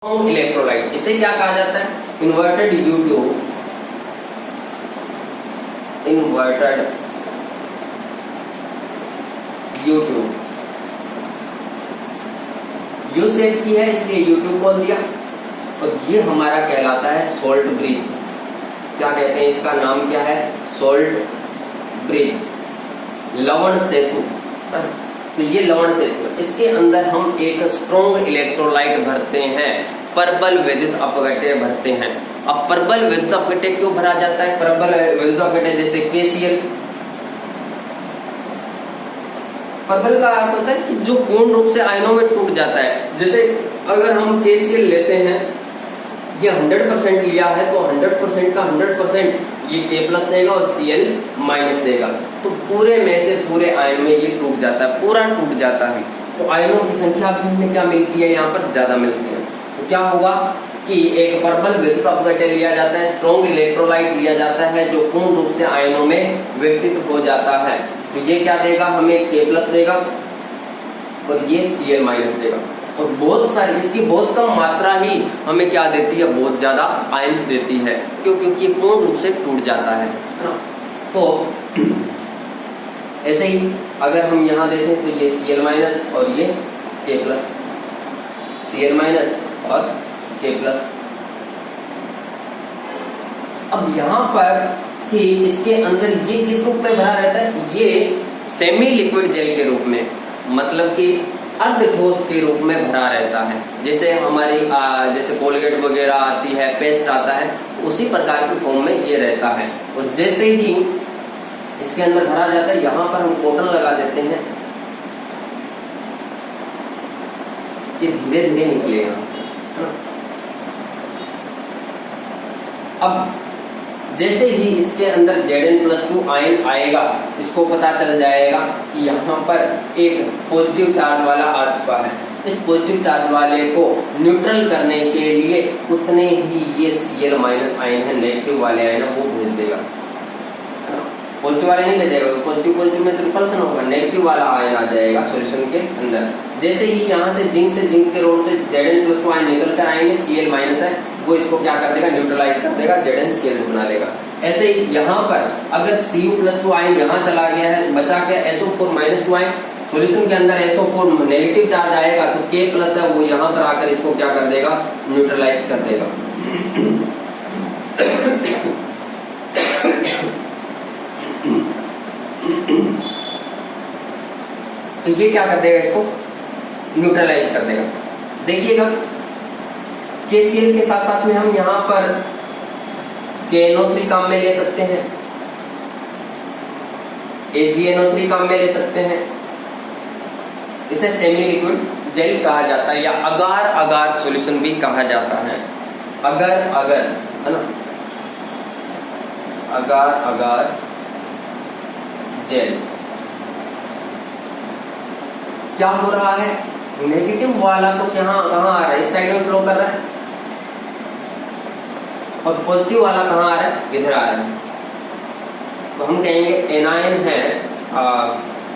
Electrolyte, इसे क्या कहा जाता है? इन्वर्टेड U-ट्यूब यू शेप की है इसलिए U-ट्यूब बोल दिया। और ये हमारा कहलाता है सोल्ट ब्रिज। क्या कहते हैं इसका नाम क्या है? सोल्ट ब्रिज, लवण सेतु। तो ये लवण सेतु, इसके अंदर हम एक स्ट्रॉन्ग इलेक्ट्रोलाइट भरते हैं, प्रबल विद्युत अपघट्य भरते हैं। अब प्रबल विद्युत अपघट्य क्यों भरा जाता है? प्रबल विद्युत अपघट्य जैसे KCl। प्रबल का अर्थ होता है कि जो पूर्ण रूप से आयनों में टूट जाता है। जैसे अगर हम KCl लेते हैं, ये 100% लिया है तो 100% का 100% ये K+ देगा और Cl- देगा। तो पूरे में से पूरे आयन में ये टूट जाता है, पूरा टूट जाता है। तो आयनों की संख्या भी हमें क्या मिलती है? यहाँ पर ज्यादा मिलती है। तो क्या होगा कि एक प्रबल विद्युत अपघट्य लिया जाता है, स्ट्रॉन्ग इलेक्ट्रोलाइट लिया जाता है जो पूर्ण रूप से आयनों में विघटित हो जाता है। तो ये क्या देगा? हमें K+ देगा और ये Cl- देगा। और बहुत सारी, इसकी बहुत कम मात्रा ही हमें क्या देती है? बहुत ज्यादा आयंस देती है। क्यों? क्योंकि ये पूर्ण रूप से टूट जाता है ना। तो ऐसे ही अगर हम यहाँ देखें तो ये Cl- और ये K+, Cl- और K+। अब यहाँ पर कि इसके अंदर ये किस रूप में भरा रहता है? ये सेमी लिक्विड जेल के रूप में, मतलब कि अर्ध ठोस के रूप में भरा रहता है। जैसे हमारी जैसे कोलगेट वगैरह आती है, पेस्ट आता है, उसी प्रकार की फॉर्म में ये रहता है। और जैसे ही इसके अंदर भरा जाता है, यहाँ पर हम कॉटन लगा देते हैं, ये धीरे धीरे निकलेगा यहाँ से, है ना। अब जैसे ही इसके अंदर Zn+2 आयन आएगा, इसको पता चल जाएगा कि यहाँ पर एक पॉजिटिव चार्ज वाला आ चुका है। इस पॉजिटिव चार्ज वाले को न्यूट्रल करने के लिए उतने ही ये Cl- आयन है, नेगेटिव वाले आयन है, वो भेज देगा। पॉजिटिव वाले नहीं भेजेगा, पॉजिटिव में तो रिपल्सन होगा, नेगेटिव वाला आयन आ जाएगा सॉल्यूशन के अंदर। जैसे ही यहाँ से जिंक के रोड से Zn+2 आयन निकल कर आएंगे, Cl- है, वो इसको क्या कर देगा? न्यूट्रलाइज कर देगा, ZnCl बना लेगा। ऐसे ही यहाँ पर अगर Cu+2 आयन यहाँ चला गया है, बचा के SO4- आयन, सॉल्यूशन के अंदर SO4 नेगेटिव चार्ज आएगा तो K+ है, वो यहाँ पर आकर इसको क्या कर देगा? न्यूट्रलाइज कर देगा। तो ये क्या कर देगा? इसको न्यूट्रलाइज कर देगा। देखिएगा KCl के साथ साथ में हम यहाँ पर KNO3 काम में ले सकते हैं, AgNO3 काम में ले सकते हैं। इसे सेमी लिक्विड जेल कहा जाता है या अगार अगार सॉल्यूशन भी कहा जाता है। अगर है ना, अगार अगार जेल। क्या हो रहा है? नेगेटिव वाला तो कहाँ आ रहा है? इस साइड में फ्लो कर रहा है, और पॉजिटिव वाला कहाँ आ रहा है? इधर आ रहा है। तो हम कहेंगे एनायन है,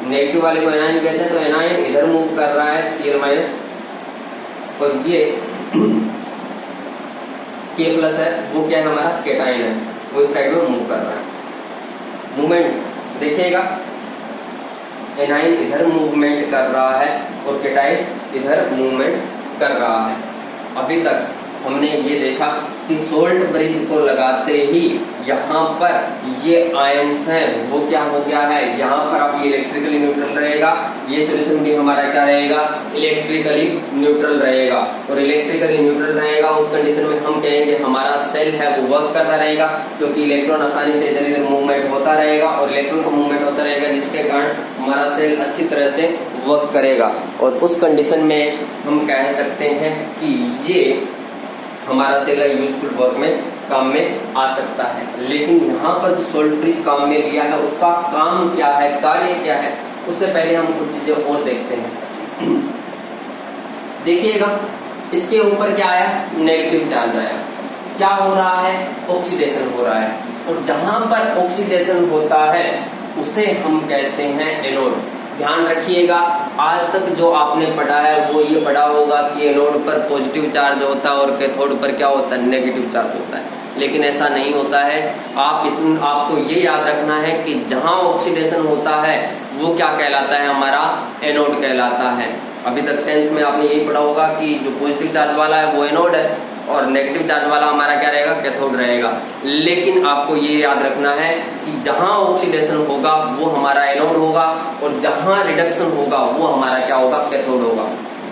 नेगेटिव वाले को एनायन कहते हैं, तो एनायन इधर मूव कर रहा है Cl-, और ये K+ है, वो क्या है? हमारा केटायन है, वो इस साइड में मूव कर रहा है। मूवमेंट देखिएगा, एनायन इधर मूवमेंट कर रहा है और केटायन इधर मूवमेंट कर रहा है। अभी तक हमने ये देखा कि सोल्ट ब्रिज को लगाते ही यहाँ पर ये आयंस हैं, वो क्या हो गया है? यहाँ पर अब ये इलेक्ट्रिकली न्यूट्रल रहेगा, ये सॉल्यूशन भी हमारा क्या रहेगा? इलेक्ट्रिकली न्यूट्रल रहेगा। और इलेक्ट्रिकली न्यूट्रल रहेगा उस कंडीशन में हम कहेंगे हमारा सेल है वो वर्क करता रहेगा, क्योंकि इलेक्ट्रॉन आसानी से इधर इधर मूवमेंट होता रहेगा और इलेक्ट्रॉन का मूवमेंट होता रहेगा, जिसके कारण हमारा सेल अच्छी तरह से वर्क करेगा। और उस कंडीशन में हम कह सकते हैं कि ये हमारा सेल यूजफुल वर्क में काम में आ सकता है। लेकिन यहाँ पर जो सोल्ट ब्रिज काम में लिया है, उसका काम क्या है, कार्य क्या है, उससे पहले हम कुछ चीजें और देखते हैं। देखिएगा, इसके ऊपर क्या आया? नेगेटिव चार्ज आया। क्या हो रहा है? ऑक्सीडेशन हो रहा है। और जहां पर ऑक्सीडेशन होता है उसे हम कहते हैं एनोड। ध्यान रखिएगा, आज तक जो आपने पढ़ा है वो ये पढ़ा होगा कि एनोड पर पॉजिटिव चार्ज होता है और कैथोड पर क्या होता है, नेगेटिव चार्ज होता है, लेकिन ऐसा नहीं होता है। आपको ये याद रखना है कि जहां ऑक्सीडेशन होता है वो क्या कहलाता है, हमारा एनोड कहलाता है। अभी तक 10th में आपने यही पढ़ा होगा कि जो पॉजिटिव चार्ज वाला है वो एनोड है और नेगेटिव चार्ज वाला हमारा क्या रहेगा, कैथोड रहेगा। लेकिन आपको ये याद रखना है कि जहां ऑक्सीडेशन होगा वो हमारा एनोड होगा और जहां रिडक्शन होगा वो हमारा क्या होगा, कैथोड होगा।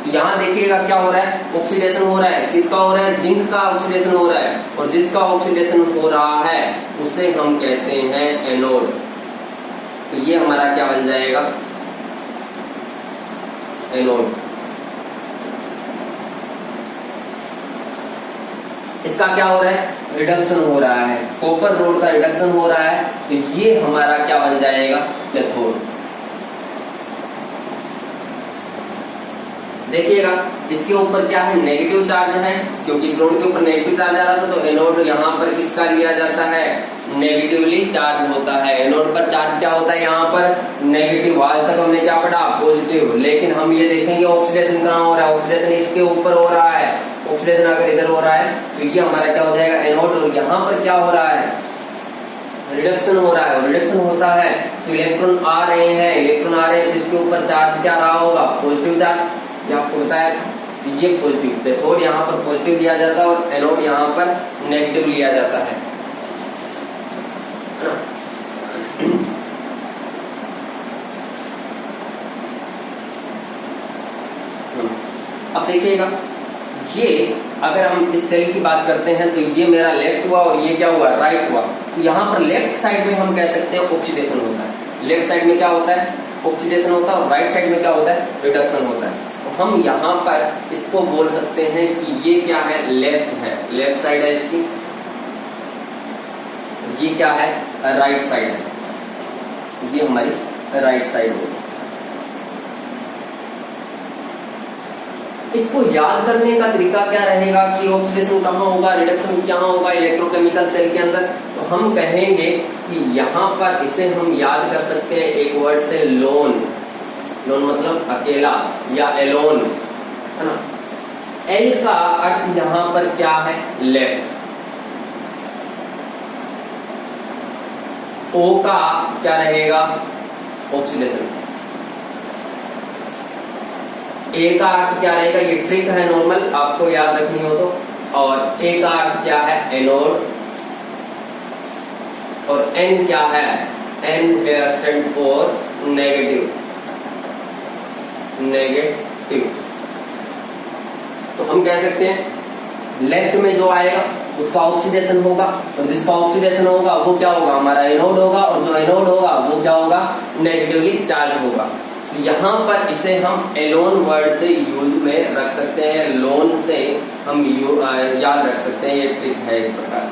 यहाँ देखिएगा क्या हो रहा है, ऑक्सीडेशन हो रहा है, किसका हो रहा है, जिंक का ऑक्सीडेशन हो रहा है, और जिसका ऑक्सीडेशन हो रहा है उसे हम कहते हैं एनोड। तो ये हमारा क्या बन जाएगा, एनोड। इसका क्या हो रहा है, रिडक्शन हो रहा है, कॉपर रोड का रिडक्शन हो रहा है, तो ये हमारा क्या बन जाएगा, कैथोड। देखिएगा इसके ऊपर क्या है, नेगेटिव चार्ज है, क्योंकि इस रोड के ऊपर नेगेटिव चार्ज आ रहा था, तो एनोड यहाँ पर किसका लिया जाता है, नेगेटिवली चार्ज होता है। एनोड पर चार्ज क्या होता है, यहाँ पर नेगेटिव। आज तक हमने क्या पढ़ा, पॉजिटिव, लेकिन हम ये देखेंगे ऑक्सीडेशन कहाँ हो रहा है, ऑक्सीडेशन इसके ऊपर हो रहा है। ऑक्सीडेशन अगर इधर हो रहा है तो ये हमारा क्या हो जाएगा, एनोड, और यहाँ पर क्या हो रहा है, रिडक्शन हो रहा है। और रिडक्शन होता है तो इलेक्ट्रॉन आ रहे हैं, इलेक्ट्रॉन आ रहे हैं तो इसके ऊपर चार्ज क्या रहा होगा, पॉजिटिव चार्ज। ये आपको बताया ये पॉजिटिव, कैथोड यहाँ पर पॉजिटिव लिया जाता है और एनोड यहाँ पर नेगेटिव लिया जाता है ना। अब देखिएगा, ये अगर हम इस सेल की बात करते हैं तो ये मेरा लेफ्ट हुआ और ये क्या हुआ, राइट हुआ। तो यहाँ पर लेफ्ट साइड में हम कह सकते हैं ऑक्सीडेशन होता है। लेफ्ट साइड में क्या होता है, ऑक्सीडेशन होता है, और राइट साइड में क्या होता है, रिडक्शन होता है। तो हम यहाँ पर इसको बोल सकते हैं कि ये क्या है, लेफ्ट है, लेफ्ट साइड है इसकी, ये क्या है, राइट साइड है, ये हमारी राइट साइड होगी। इसको याद करने का तरीका क्या रहेगा कि ऑक्सीडेशन कहाँ होगा, रिडक्शन कहाँ होगा इलेक्ट्रोकेमिकल सेल के अंदर। तो हम कहेंगे कि यहाँ पर इसे हम याद कर सकते हैं एक वर्ड से, लोन। लोन मतलब अकेला या एलोन, है ना। एल का अर्थ यहाँ पर क्या है, लेफ्ट। ओ का क्या रहेगा, ऑक्सीडेशन। ए का अर्थ क्या रहेगा, ये ट्रिक है नॉर्मल, आपको याद रखनी हो तो। और ए का अर्थ क्या है, एनोड। और एन क्या है, N stand for negative, negative. तो हम कह सकते हैं लेफ्ट में जो आएगा उसका ऑक्सीडेशन होगा, और जिसका ऑक्सीडेशन होगा वो क्या होगा, हमारा एनोड होगा, और जो एनोड होगा वो क्या होगा, नेगेटिवली चार्ज होगा। तो यहाँ पर इसे हम एलोन वर्ड से यूज में रख सकते हैं, लोन से हम याद रख सकते हैं, ये ट्रिक है एक प्रकार।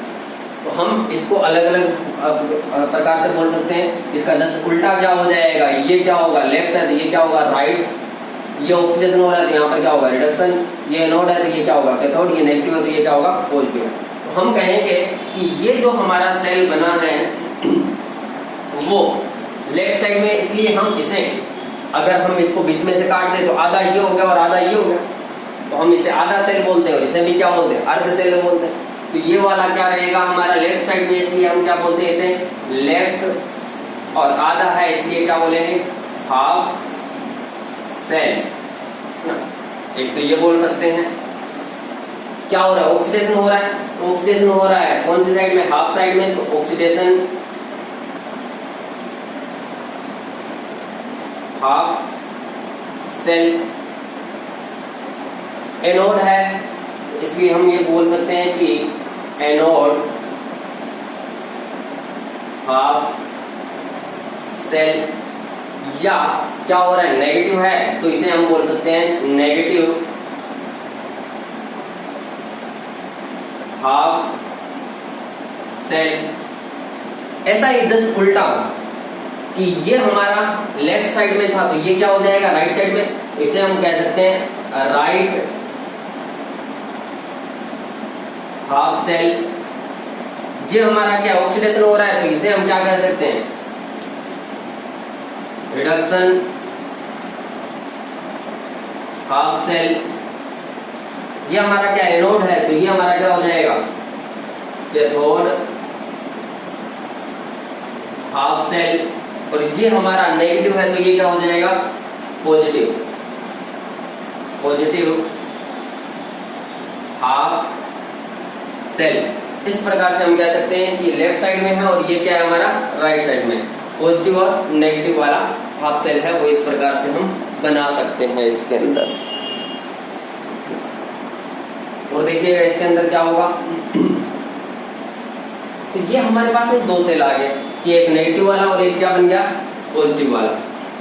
तो हम इसको अलग अलग प्रकार से बोल सकते हैं। इसका जस्ट उल्टा क्या हो जाएगा, ये क्या होगा, लेफ्ट है तो ये क्या होगा, राइट। ये ऑक्सीडेशन हो रहा है तो यहाँ पर क्या होगा, रिडक्शन। ये एनोड है तो ये क्या होगा, कैथोड। ये नेगेटिव है तो ये क्या होगा, पॉजिटिव। तो हम कहेंगे कि ये जो हमारा सेल बना है वो लेफ्ट साइड में, इसलिए हम इसे, अगर हम इसको बीच में से काट दें तो आधा ये हो गया और आधा ये हो गया, तो हम इसे आधा सेल बोलते हैं, और इसे भी क्या बोलते हैं, अर्ध सेल बोलते हैं। तो ये वाला क्या रहेगा हमारा लेफ्ट साइड में, इसलिए हम क्या बोलते हैं इसे लेफ्ट, और आधा है इसलिए क्या बोलेंगे, हाफ सेल। एक तो ये बोल सकते हैं। क्या हो रहा है, ऑक्सीडेशन हो रहा है, ऑक्सीडेशन हो रहा है कौन सी साइड में, हाफ साइड में, तो ऑक्सीडेशन हाफ सेल। एनोड है इसलिए हम ये बोल सकते हैं कि एनोड हाफ सेल। या क्या हो रहा है, नेगेटिव है तो इसे हम बोल सकते हैं नेगेटिव हाफ सेल। ऐसा ही जस्ट उल्टा कि ये हमारा लेफ्ट साइड में था तो ये क्या हो जाएगा, राइट साइड में, तो इसे हम कह सकते हैं राइट हाफ सेल। ये हमारा क्या ऑक्सीडेशन हो रहा है तो इसे हम क्या कह सकते हैं, रिडक्शन हाफ सेल, ये हमारा क्या एनोड है, तो ये हमारा क्या हो जाएगा, कैथोड हाफ सेल, और ये हमारा नेगेटिव है तो ये क्या हो जाएगा, पॉजिटिव, पॉजिटिव हाफ सेल। इस प्रकार से हम कह सकते हैं कि लेफ्ट साइड में है और ये क्या है हमारा राइट साइड में, पॉजिटिव और नेगेटिव वाला हाफ सेल है, वो इस प्रकार से हम बना सकते हैं इसके अंदर। और देखिएगा इसके अंदर क्या होगा, तो ये हमारे पास में दो सेल आ गए कि एक नेगेटिव वाला और एक क्या बन गया, पॉजिटिव वाला।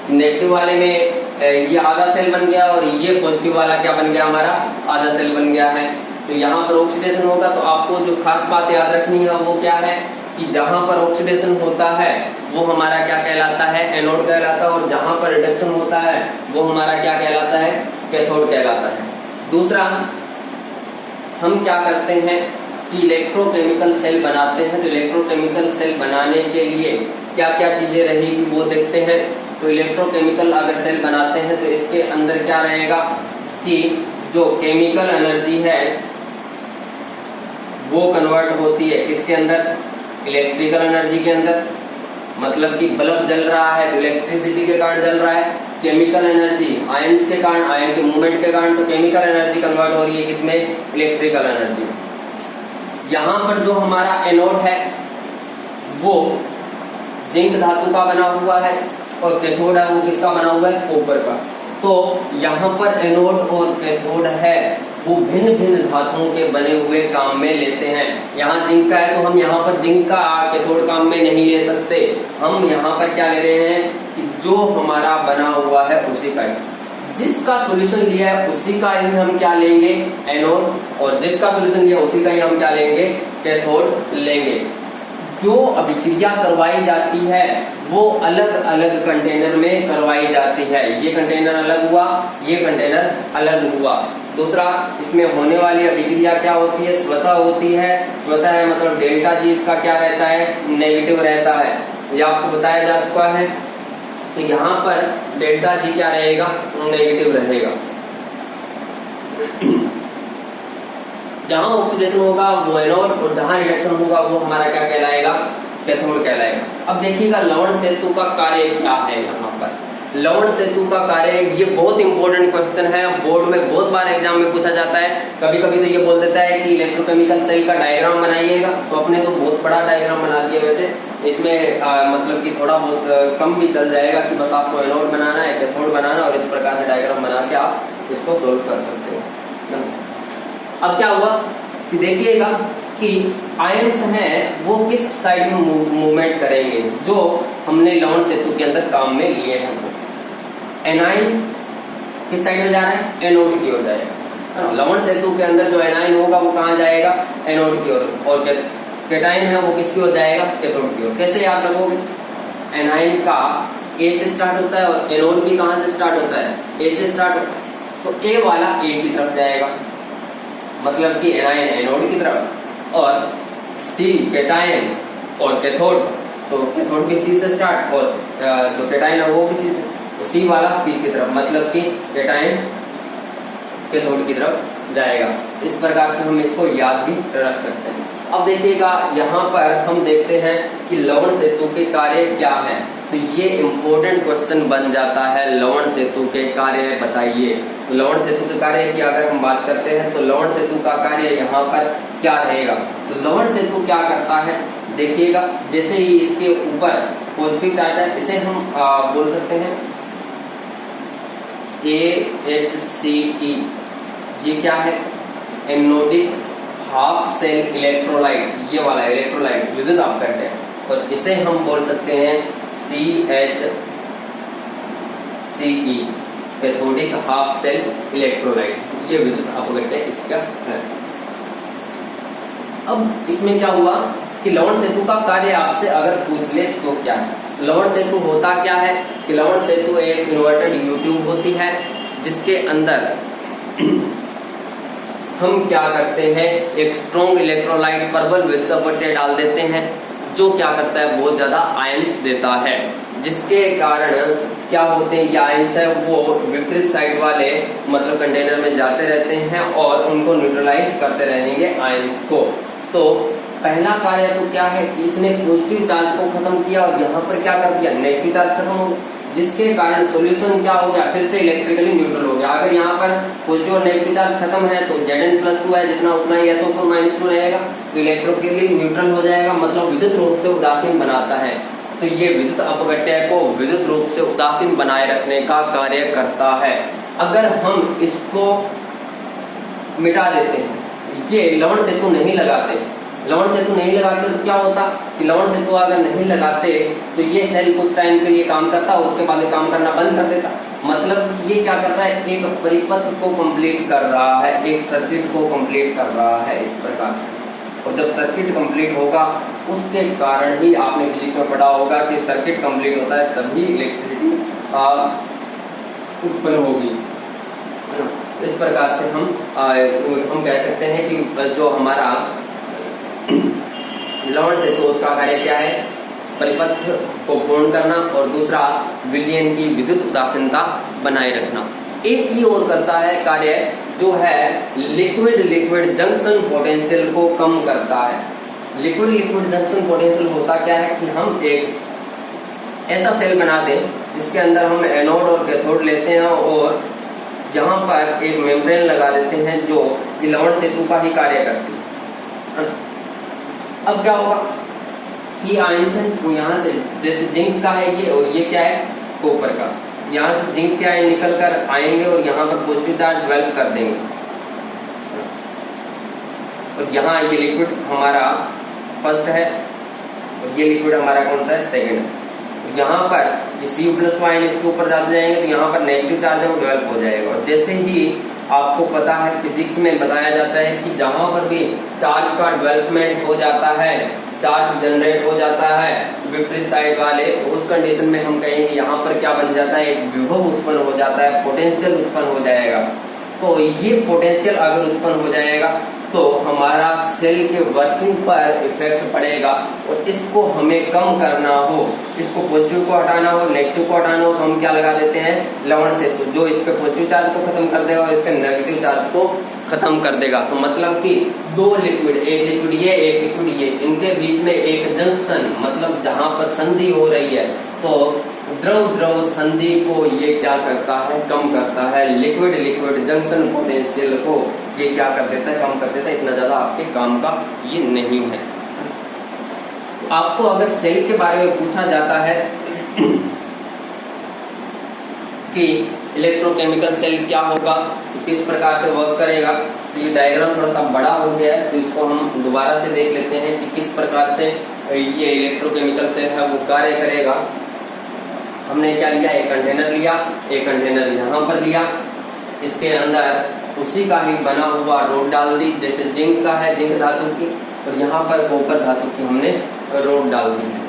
नेगेटिव वाले में ये आधा सेल बन गया और ये पॉजिटिव वाला क्या बन गया हमारा, आधा सेल बन गया है। तो यहाँ पर ऑक्सीडेशन होगा, तो आपको जो खास बात याद रखनी है वो क्या है कि जहां पर ऑक्सीडेशन होता है वो हमारा क्या कहलाता है, एनोड कहलाता है, और जहां पर रिडक्शन होता है वो हमारा क्या कहलाता है, कैथोड कहलाता है। दूसरा, हम क्या करते हैं कि इलेक्ट्रोकेमिकल सेल बनाते हैं, तो इलेक्ट्रोकेमिकल सेल बनाने के लिए क्या क्या चीजें रहेगी वो देखते हैं। तो इलेक्ट्रोकेमिकल अगर सेल बनाते हैं तो इसके अंदर क्या रहेगा कि जो केमिकल एनर्जी है वो कन्वर्ट होती है किसके अंदर, इलेक्ट्रिकल एनर्जी के अंदर। मतलब कि बल्ब जल रहा है तो इलेक्ट्रिसिटी के कारण जल रहा है, केमिकल एनर्जी आयंस के कारण, आयन के मूवमेंट के कारण, तो केमिकल एनर्जी कन्वर्ट हो रही है किसमें, इलेक्ट्रिकल एनर्जी। यहाँ पर जो हमारा एनोड है वो जिंक धातु का बना हुआ है और कैथोड है वो किसका बना हुआ है, कॉपर का। तो यहाँ पर एनोड और कैथोड है वो भिन्न भिन्न धातुओं के बने हुए काम में लेते हैं। यहाँ जिंक का है तो हम यहाँ पर जिंक का कैथोड काम में नहीं ले सकते, हम यहाँ पर क्या ले रहे हैं कि जो हमारा बना हुआ है उसी का, जिसका सॉल्यूशन लिया है उसी का ही हम क्या लेंगे, एनोड, और जिसका सॉल्यूशन लिया उसी का ही हम क्या लेंगे, कैथोड लेंगे। जो अभिक्रिया करवाई जाती है वो अलग अलग कंटेनर में करवाई जाती है, ये कंटेनर अलग हुआ, ये कंटेनर अलग हुआ। दूसरा, इसमें होने वाली अभिक्रिया क्या होती है, स्वतः होती है। स्वतः है मतलब डेल्टा जी इसका क्या रहता है, नेगेटिव रहता है, ये आपको बताया जा चुका है। तो यहाँ पर डेल्टा जी क्या रहेगा, नेगेटिव रहेगा। जहां ऑक्सीडेशन होगा वो एनोड और जहां रिडक्शन होगा वो हमारा क्या कहलाएगा, कैथोड कहलाएगा। अब देखिएगा लवण सेतु का कार्य क्या है। यहाँ पर लवण सेतु का कार्य, ये बहुत इंपॉर्टेंट क्वेश्चन है, बोर्ड में बहुत बार एग्जाम में पूछा जाता है। कभी कभी तो ये बोल देता है कि इलेक्ट्रोकेमिकल सेल का डायग्राम बनाइएगा, तो अपने तो बहुत बड़ा डायग्राम बना दिया। वैसे इसमें मतलब कि थोड़ा बहुत कम भी चल जाएगा कि बस आपको एनोड बनाना है, कैथोड बनाना, और इस प्रकार से डायग्राम बना के आप इसको सोल्व कर सकते हो। अब क्या हुआ कि देखिएगा कि आयंस हैं वो किस साइड में मूवमेंट करेंगे, जो हमने लवण सेतु के अंदर काम में लिए हैं। एनाइन किस साइड में जा रहा है, एनोड की ओर जाएगा। लवण सेतु के अंदर जो एनाइन होगा वो कहाँ जाएगा, एनोड की ओर, और कैटाइन है वो किसकी ओर जाएगा, कैथोड की ओर। कैसे याद रखोगे, एनाइन का ए से स्टार्ट होता है और एनोड भी कहाँ से स्टार्ट होता है, ए से स्टार्ट होता है, तो ए वाला ए की तरफ जाएगा, मतलब कि एनाइन एनोड की तरफ, और सी कैटाइन और कैथोड, तो कैथोड भी सी से स्टार्ट, और जो कैटाइन है वो भी सी से, तो सी वाला सी की तरफ, मतलब कि कैटाइन कैथोड की तरफ जाएगा। इस प्रकार से हम इसको याद भी रख सकते हैं। अब देखिएगा यहाँ पर हम देखते हैं कि लवण सेतु के कार्य क्या है, तो ये इंपॉर्टेंट क्वेश्चन बन जाता है। लवण सेतु के कार्य बताइए। लवण सेतु के कार्य की अगर हम बात करते हैं तो लवण सेतु का कार्य यहाँ पर क्या रहेगा, तो लवण सेतु क्या करता है, देखिएगा जैसे ही इसके ऊपर पॉजिटिव चार्ज है, इसे हम बोल सकते हैं AHCE, ये क्या है, एनोडिक हाफ सेल इलेक्ट्रोलाइट, ये वाला इलेक्ट्रोलाइट विद्युत अपघट्ट है, और इसे हम बोल सकते हैं CHCE, cathodic half cell electrolyte, ये विद्युत अपघट्ट है इसका है। अब इसमें क्या हुआ कि लवण सेतु का कार्य आपसे अगर पूछ ले तो क्या है, लवण सेतु होता क्या है कि लवण सेतु एक इन्वर्टेड यू ट्यूब होती है, जिसके अंदर हम क्या करते हैं, एक स्ट्रॉन्ग इलेक्ट्रोलाइट प्रबल विद्युत अपघट्य डाल देते हैं, जो क्या करता है, बहुत ज्यादा आयंस देता है। जिसके कारण क्या होते हैं, ये आयंस है वो विपरीत साइड वाले मतलब कंटेनर में जाते रहते हैं और उनको न्यूट्रलाइज करते रहेंगे आयंस को। तो पहला कार्य तो क्या है कि इसने पॉजिटिव चार्ज को खत्म किया और यहाँ पर क्या कर दिया, नेगेटिव चार्ज खत्म हो गया, जिसके कारण सॉल्यूशन क्या हो गया, फिर से इलेक्ट्रिकली न्यूट्रल हो गया। अगर यहाँ पर पॉजिटिव और नेगेटिव चार्ज खत्म है तो Zn+2 है, जितना उतना ही SO4-2 रहेगा, तो इलेक्ट्रिकली न्यूट्रल हो जाएगा, मतलब विद्युत रूप से उदासीन बनाता है। तो ये विद्युत अपघट्य को विद्युत रूप से उदासीन बनाए रखने का कार्य करता है। अगर हम इसको मिटा देते हैं, ये लवण सेतु नहीं लगाते, लवण सेतु नहीं लगाते तो क्या होता कि लवण सेतु अगर नहीं लगाते तो ये सेल कुछ टाइम के लिए काम करता और उसके बाद काम करना बंद कर देता। मतलब ये क्या कर रहा है, एक परिपथ को कंप्लीट कर रहा है, एक सर्किट को कंप्लीट कर रहा है इस प्रकार से। और जब सर्किट कंप्लीट होगा उसके कारण ही आपने फिजिक्स में पढ़ा होगा कि सर्किट कंप्लीट होता है तभी इलेक्ट्रिसिटी उत्पन्न होगी। इस प्रकार से हम कह सकते हैं कि जो हमारा लवण सेतु उसका कार्य क्या है, परिपथ को पूर्ण करना और दूसरा विलयन की विद्युत उदासीनता बनाए रखना। एक ही और करता है कार्य जो है लिक्विड लिक्विड जंक्शन पोटेंशियल को कम करता है। लिक्विड लिक्विड जंक्शन पोटेंशियल होता क्या है कि हम एक ऐसा सेल बना दें जिसके अंदर हम एनोड और कैथोड लेते हैं और यहाँ पर एक मेम्ब्रेन लगा देते हैं जो लवण सेतु का ही कार्य करती है। अब क्या होगा कि आयंस है यहाँ से, जैसे जिंक का है ये और ये क्या है कॉपर का, यहाँ से जिंक क्या है निकल कर आएंगे और यहाँ पर पॉजिटिव चार्ज डेवलप कर देंगे और यहाँ ये लिक्विड हमारा फर्स्ट है और ये लिक्विड हमारा कौन सा है, सेकंड है। यहाँ पर ये Cu+2 आयन इसके ऊपर जाते जाएंगे तो यहाँ पर नेगेटिव चार्ज है वो डेवलप हो जाएगा। और जैसे ही आपको पता है फिजिक्स में बताया जाता है कि जहाँ पर भी चार्ज का डेवलपमेंट हो जाता है, चार्ज जनरेट हो जाता है विपरीत साइड वाले, तो उस कंडीशन में हम कहेंगे यहाँ पर क्या बन जाता है, एक विभव उत्पन्न हो जाता है, पोटेंशियल उत्पन्न हो जाएगा। तो ये पोटेंशियल अगर उत्पन्न हो जाएगा तो हमारा सेल के वर्किंग पर इफेक्ट पड़ेगा और इसको हमें कम करना हो, इसको पॉजिटिव को हटाना हो, नेगेटिव को हटाना हो, तो हम क्या लगा देते हैं, लवण सेतु, जो इसके पॉजिटिव चार्ज को खत्म कर देगा और इसके नेगेटिव चार्ज को खत्म कर देगा। तो मतलब कि दो लिक्विड, एक लिक्विड ये एक लिक्विड ये, इनके बीच में एक जंक्शन मतलब जहां पर संधि हो रही है, तो द्रव द्रव संधि को ये क्या करता है, कम करता है। लिक्विड लिक्विड जंक्शन पोटेंशियल को ये क्या कर देता है, कम कर देता है। इतना ज्यादा आपके काम का ये नहीं है। आपको अगर सेल के बारे में पूछा जाता है कि इलेक्ट्रोकेमिकल सेल क्या होगा, तो किस प्रकार से वर्क करेगा, तो ये डायग्राम थोड़ा सा बड़ा हो गया है तो इसको हम दोबारा से देख लेते हैं कि किस प्रकार से ये इलेक्ट्रोकेमिकल सेल है वो कार्य करेगा। हमने क्या लिया, एक कंटेनर लिया, एक कंटेनर यहाँ पर लिया, इसके अंदर उसी का ही बना हुआ रोड डाल दी, जैसे जिंक का है जिंक धातु की, और यहाँ पर कॉपर धातु की हमने रोड डाल दी है।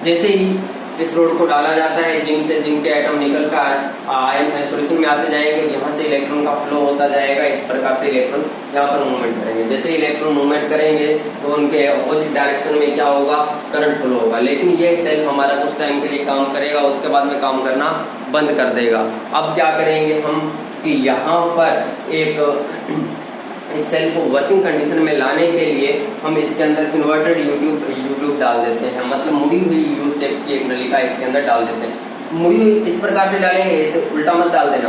जैसे ही इस रोड को डाला जाता है, जिंक से जिंक के एटम निकलकर आयन सॉल्यूशन में आते जाएंगे, यहाँ से इलेक्ट्रॉन का फ्लो होता जाएगा। इस प्रकार से इलेक्ट्रॉन यहाँ पर मूवमेंट करेंगे। जैसे इलेक्ट्रॉन मूवमेंट करेंगे तो उनके अपोजिट डायरेक्शन में क्या होगा, करंट फ्लो होगा। लेकिन ये सेल हमारा कुछ टाइम के लिए काम करेगा, उसके बाद में काम करना बंद कर देगा। अब क्या करेंगे हम कि यहाँ पर एक इस सेल को वर्किंग कंडीशन में लाने के लिए हम इसके अंदर इन्वर्टेड यूट्यूब डाल देते हैं, मतलब मुड़ी हुई यू शेप की एक नलिका इसके अंदर डाल देते हैं। मुड़ी हुई इस प्रकार से डालेंगे, इसे उल्टा मत डाल देना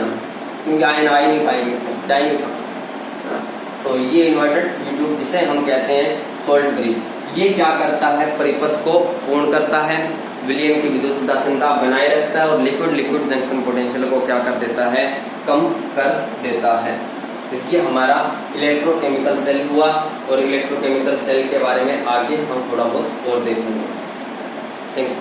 क्योंकि आयन आ ही नहीं पाएंगे, जाएंगे कहाँ। तो ये इन्वर्टेड यूट्यूब जिसे हम कहते हैं सॉल्ट ब्रिज, ये क्या करता है, परिपथ को पूर्ण करता है, विलयन की विद्युत उदासीनता बनाए रखता है और लिक्विड लिक्विड जंक्शन पोटेंशियल को क्या कर देता है, कम कर देता है। तो ये हमारा इलेक्ट्रोकेमिकल सेल हुआ और इलेक्ट्रोकेमिकल सेल के बारे में आगे हम थोड़ा बहुत और देखेंगे। Thank you.